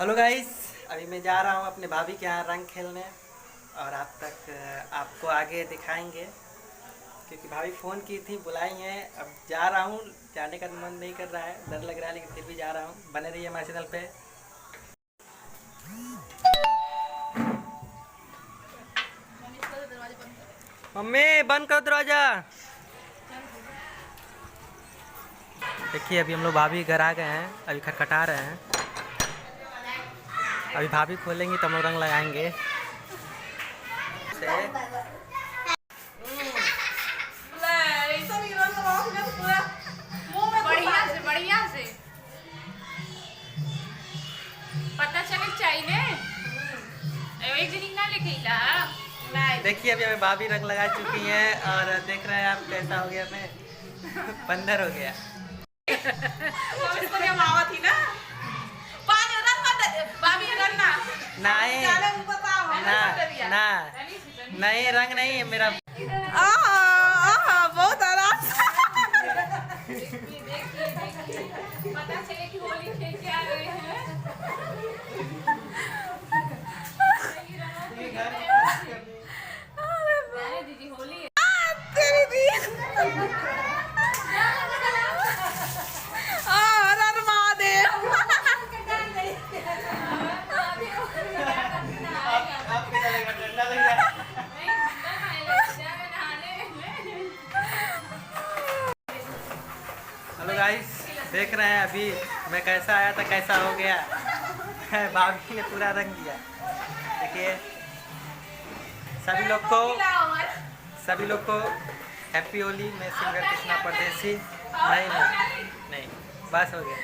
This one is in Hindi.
हेलो गाइस, अभी मैं जा रहा हूँ अपने भाभी के यहाँ रंग खेलने और आपको आगे दिखाएंगे क्योंकि भाभी फ़ोन की थी, बुलाई हैं। अब जा रहा हूँ, जाने का मन नहीं कर रहा है, डर लग रहा है, लेकिन फिर भी जा रहा हूँ। बने रहिए हमारे चैनल पे। मम्मी बंद करो दरवाज़ा। देखिए अभी हम लोग भाभी घर आ गए हैं, अभी खटखटा रहे हैं। अभी भाभी खोलेंगी तो हम लोग रंग लगाएंगे। बढ़िया से पता चले चाहिए एक दिन ना लेके देखिए अभी हमें भाभी रंग लगा चुकी हैं और देख रहे हैं आप कैसा हो गया। मैं बंदर हो गया। मावा थी ना भाभी रंग नहीं ना नहीं, रंग नहीं है मेरा। बहुत आराम पता चले कि होली खेल के आ गए हैं। दीदी होली तेरी दी हेलो गाइस, देख रहे हैं अभी मैं कैसा आया था कैसा हो गया। भाभी ने पूरा रंग दिया। देखिए सभी लोग को हैप्पी होली। मैं सिंगर कृष्णा परदेसी। नहीं, बस हो गया।